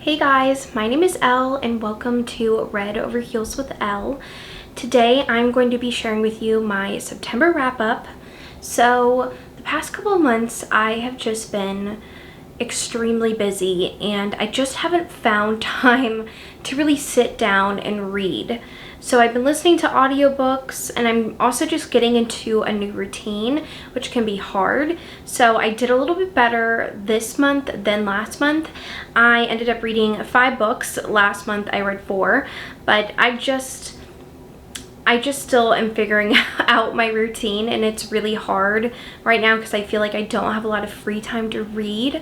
Hey guys, my name is Elle and welcome to Red Over Heels with Elle. Today I'm going to be sharing with you my September wrap-up. So the past couple of months I have just been extremely busy and I just haven't found time to really sit down and read. So I've been listening to audiobooks and I'm also just getting into a new routine, which can be hard. So I did a little bit better this month than last month. I ended up reading 5 books. Last month I read 4, but I just still am figuring out my routine, and it's really hard right now because I feel like I don't have a lot of free time to read,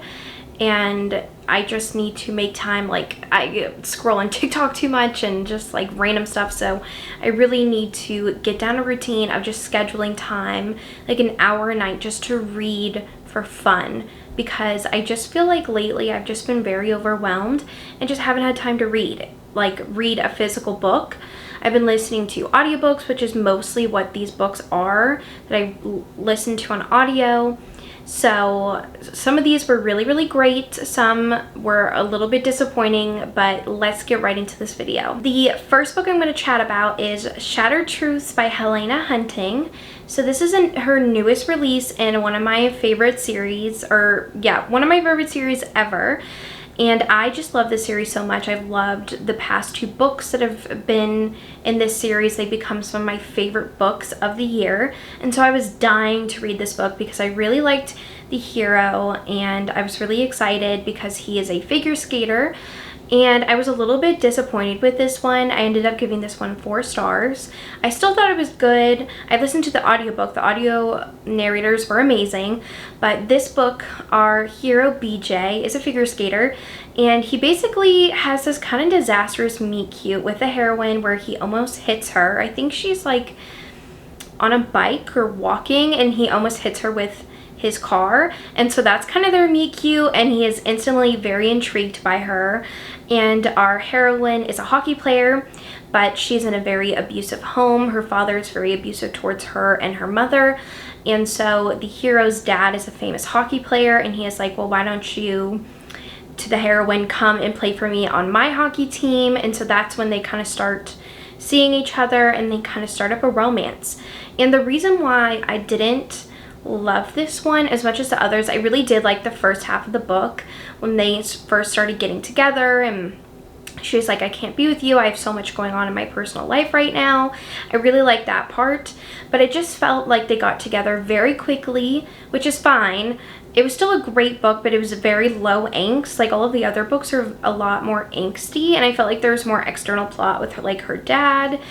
and I just need to make time. Like, I scroll on TikTok too much and just like random stuff, so I really need to get down a routine of just scheduling time, like an hour a night, just to read for fun, because I just feel like lately I've just been very overwhelmed and just haven't had time to read a physical book. I've been listening to audiobooks, which is mostly what these books are that I listen to on audio. So some of these were really, really great. Some were a little bit disappointing, but let's get right into this video. The first book I'm going to chat about is Shatter Truths by Helena Hunting. So this is her newest release in one of my favorite series, one of my favorite series ever. And I just love this series so much. I've loved the past 2 books that have been in this series. They've become some of my favorite books of the year. And so I was dying to read this book because I really liked the hero, and I was really excited because he is a figure skater. And I was a little bit disappointed with this one. I ended up giving this one 4 stars. I still thought it was good. I listened to the audiobook. The audio narrators were amazing. But this book, our hero BJ is a figure skater, and he basically has this kind of disastrous meet cute with the heroine where he almost hits her. I think she's like on a bike or walking, and he almost hits her with his car, and so that's kind of their meet cute, and he is instantly very intrigued by her. And our heroine is a hockey player, but she's in a very abusive home. Her father is very abusive towards her and her mother, and so the hero's dad is a famous hockey player, and he is like, well, why don't you, to the heroine, come and play for me on my hockey team? And so that's when they kind of start seeing each other, and they kind of start up a romance. And the reason why I didn't love this one as much as the others, I really did like the first half of the book when they first started getting together, and she was like, I can't be with you, I have so much going on in my personal life right now. I really liked that part, but it just felt like they got together very quickly, which is fine. It was still a great book, but it was very low angst. Like, all of the other books are a lot more angsty, and I felt like there was more external plot with her dad.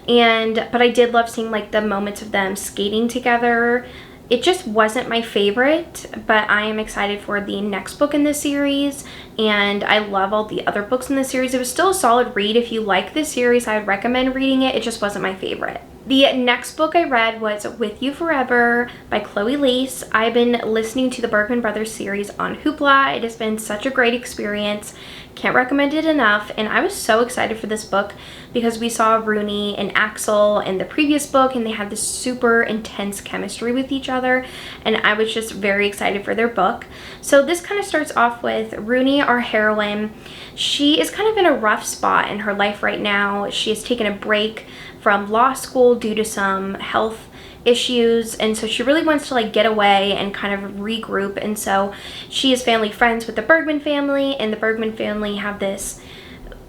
But I did love seeing like the moments of them skating together. It just wasn't my favorite, but I am excited for the next book in this series, and I love all the other books in this series. It was still a solid read. If you like this series, I would recommend reading it. It just wasn't my favorite. The next book I read was With You Forever by Chloe Lace. I've been listening to the Bergman Brothers series on Hoopla. It has been such a great experience. Can't recommend it enough, and I was so excited for this book because we saw Rooney and Axel in the previous book, and they had this super intense chemistry with each other, and I was just very excited for their book. So this kind of starts off with Rooney, our heroine. She is kind of in a rough spot in her life right now. She has taken a break from law school due to some health issues, and so she really wants to like get away and kind of regroup. And so she is family friends with the Bergman family, and the Bergman family have this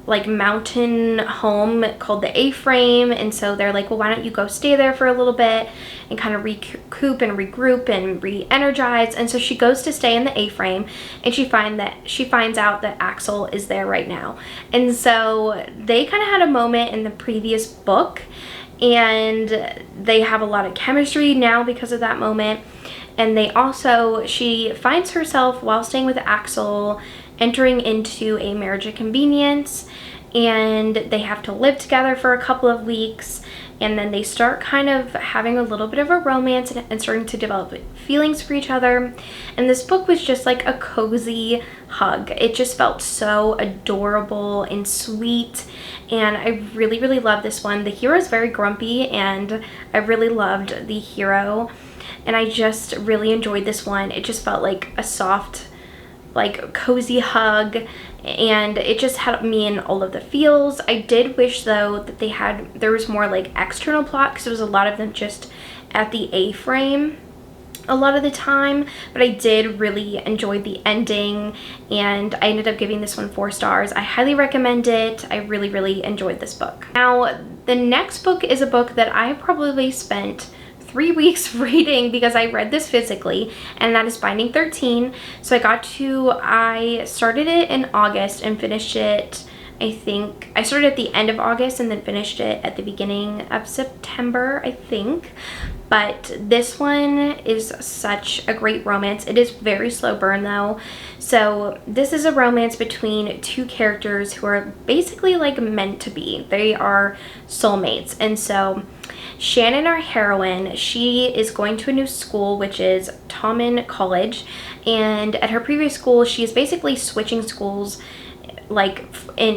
like mountain home called the A-frame, and so they're like, well, why don't you go stay there for a little bit and kind of recoup and regroup and re-energize. And so she goes to stay in the A-frame, and she finds out that Axel is there right now. And so they kind of had a moment in the previous book, and they have a lot of chemistry now because of that moment. And she finds herself, while staying with Axel, entering into a marriage of convenience, and they have to live together for a couple of weeks, and then they start kind of having a little bit of a romance and starting to develop feelings for each other. And this book was just like a cozy hug. It just felt so adorable and sweet, and I really, really love this one. The hero is very grumpy, and I really loved the hero, and I just really enjoyed this one. It just felt like a soft like cozy hug, and it just had me in all of the feels. I did wish though that there was more like external plot, because there was a lot of them just at the A-frame a lot of the time, but I did really enjoy the ending, and I ended up giving this one 4 stars. I highly recommend it. I really enjoyed this book. Now the next book is a book that I probably spent 3 weeks reading because I read this physically, and that is Binding 13. So I started it in August and finished it, I think I started at the end of August and then finished it at the beginning of September, I think. But this one is such a great romance. It is very slow burn though. So this is a romance between 2 characters who are basically like meant to be. They are soulmates. And so Shannon, our heroine, she is going to a new school, which is Tommen College. And at her previous school, she is basically switching schools like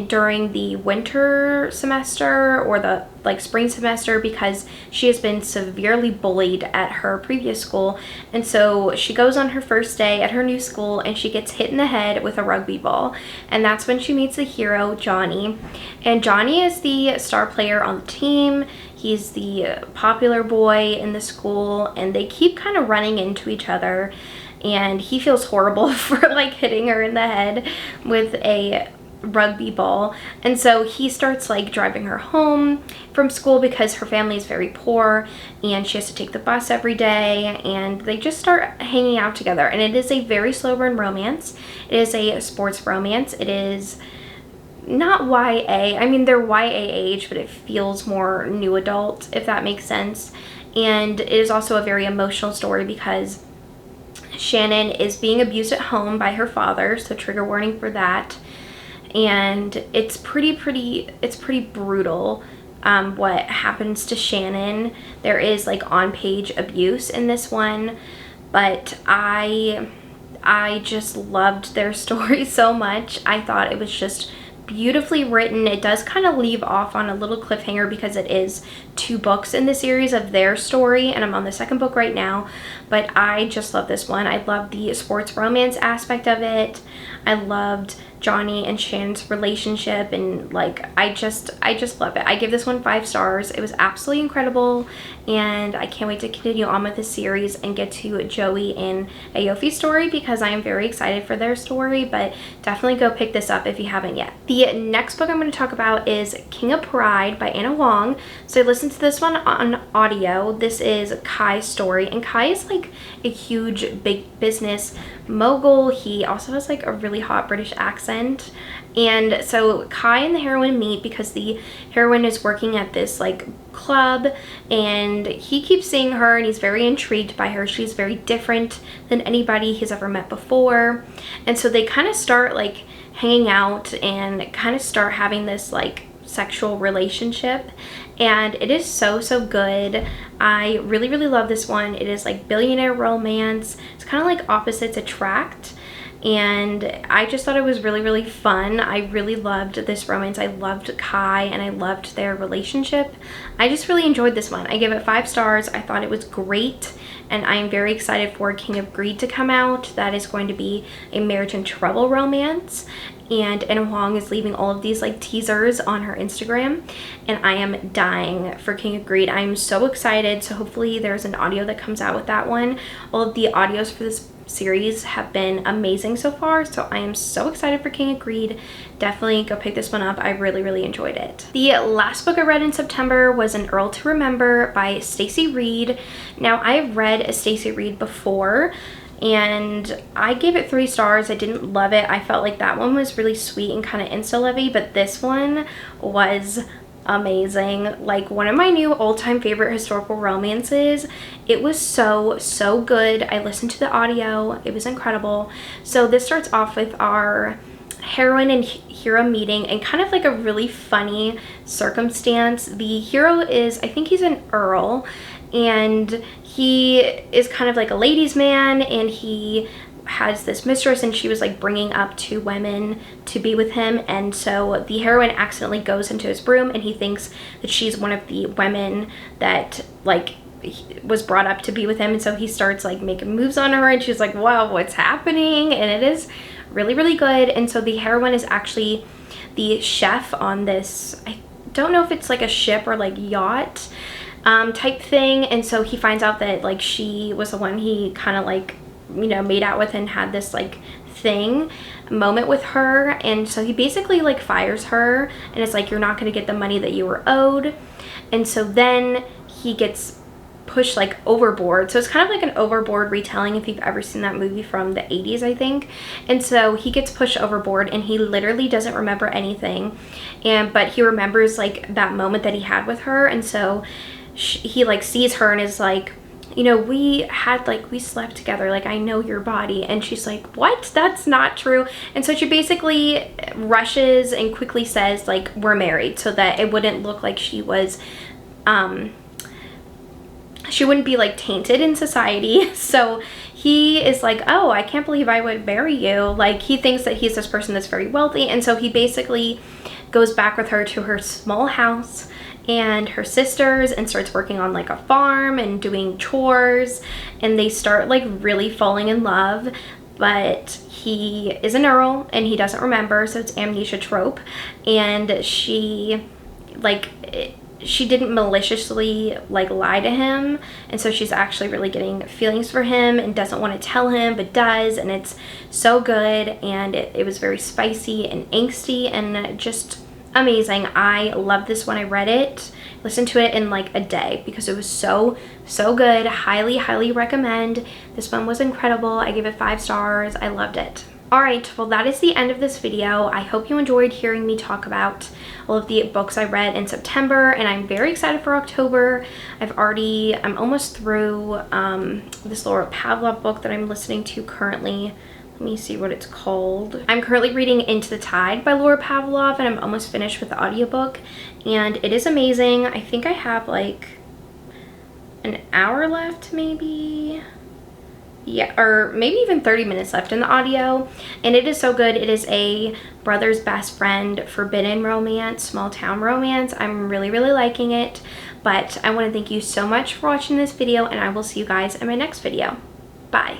during the winter semester or the like spring semester, because she has been severely bullied at her previous school. And so she goes on her first day at her new school and she gets hit in the head with a rugby ball, and that's when she meets the hero Johnny. And Johnny is the star player on the team. He's the popular boy in the school, and they keep kind of running into each other, and he feels horrible for like hitting her in the head with a rugby ball. And so he starts like driving her home from school because her family is very poor and she has to take the bus every day, and they just start hanging out together. And it is a very slow burn romance. It is a sports romance. It is not YA. I mean, they're YA age, but it feels more new adult, if that makes sense. And it is also a very emotional story because Shannon is being abused at home by her father, so trigger warning for that. And it's pretty brutal what happens to Shannon. There is like on-page abuse in this one, but I just loved their story so much. I thought it was just beautifully written. It does kind of leave off on a little cliffhanger because it is 2 books in the series of their story, and I'm on the 2nd book right now. But I just love this one. I love the sports romance aspect of it. I loved Johnny and Shannon's relationship, and like I just love it. I give this one 5 stars. It was absolutely incredible, and I can't wait to continue on with this series and get to Joey and Aofi's story because I am very excited for their story. But definitely go pick this up if you haven't yet. The next book I'm going to talk about is King of Pride by Anna Wong. So I listened to this one on audio. This is Kai's story, and Kai is like a huge big business mogul. He also has like a really hot British accent. And so Kai and the heroine meet because the heroine is working at this like club, and he keeps seeing her and he's very intrigued by her. She's very different than anybody he's ever met before. And so they kind of start like hanging out and kind of start having this like sexual relationship, and it is so good. I really love this one. It is like billionaire romance. It's kind of like opposites attract, and I just thought it was really fun. I really loved this romance. I loved Kai and I loved their relationship. I just really enjoyed this one. I give it 5 stars. I thought it was great, and I am very excited for King of Greed to come out. That is going to be a marriage and trouble romance, and Anna Huang is leaving all of these like teasers on her Instagram, and I am dying for King of Greed. I'm so excited. So hopefully there's an audio that comes out with that one. All of the audios for this series have been amazing so far, so I am so excited for King of Greed. Definitely go pick this one up. I really enjoyed it. The last book I read in September was An Earl to Remember by Stacey Reed. Now, I've read a Stacey Reed before, and I gave it 3 stars. I didn't love it. I felt like that one was really sweet and kind of insta-lovey, but this one was amazing. Like one of my new all-time favorite historical romances. It was so good. I listened to the audio. It was incredible. So this starts off with our heroine and hero meeting in kind of like a really funny circumstance. The hero is, I think he's an earl, and he is kind of like a ladies' man, and he has this mistress, and she was like bringing up 2 women to be with him. And so the heroine accidentally goes into his room, and he thinks that she's one of the women that like was brought up to be with him. And so he starts like making moves on her, and she's like, wow, what's happening? And it is really, really good. And so the heroine is actually the chef on this, I don't know if it's like a ship or like yacht type thing. And so he finds out that like she was the one he kind of like, you know, made out with and had this like moment with her. And so he basically like fires her and it's like, you're not going to get the money that you were owed. And so then he gets pushed like overboard. So it's kind of like an overboard retelling if you've ever seen that movie from the 80s, I think. And so he gets pushed overboard and he literally doesn't remember anything, but he remembers like that moment that he had with her. And so he like sees her and is like, you know, we slept together, like I know your body. And she's like, what? That's not true. And so she basically rushes and quickly says like, we're married, so that it wouldn't look like she was she wouldn't be like tainted in society. So he is like, oh, I can't believe I would marry you. Like he thinks that he's this person that's very wealthy. And so he basically goes back with her to her small house and her sisters and starts working on like a farm and doing chores, and they start like really falling in love. But he is an Earl and he doesn't remember, so it's amnesia trope. And she didn't maliciously like lie to him, and so she's actually really getting feelings for him and doesn't want to tell him but does. And it's so good, and it was very spicy and angsty and just amazing. I love this when I read it, listened to it in like a day because it was so good. Highly recommend. This one was incredible. I gave it 5 stars. I loved it. Alright, well that is the end of this video. I hope you enjoyed hearing me talk about all of the books I read in September, and I'm very excited for October. I'm almost through this Laura Pavlov book that I'm listening to currently. Let me see what it's called. I'm currently reading Into the Tide by Laura Pavlov, and I'm almost finished with the audiobook, and it is amazing. I think I have like an hour left maybe. Yeah, or maybe even 30 minutes left in the audio, and it is so good. It is a brother's best friend forbidden romance, small town romance. I'm really liking it. But I want to thank you so much for watching this video, and I will see you guys in my next video. Bye.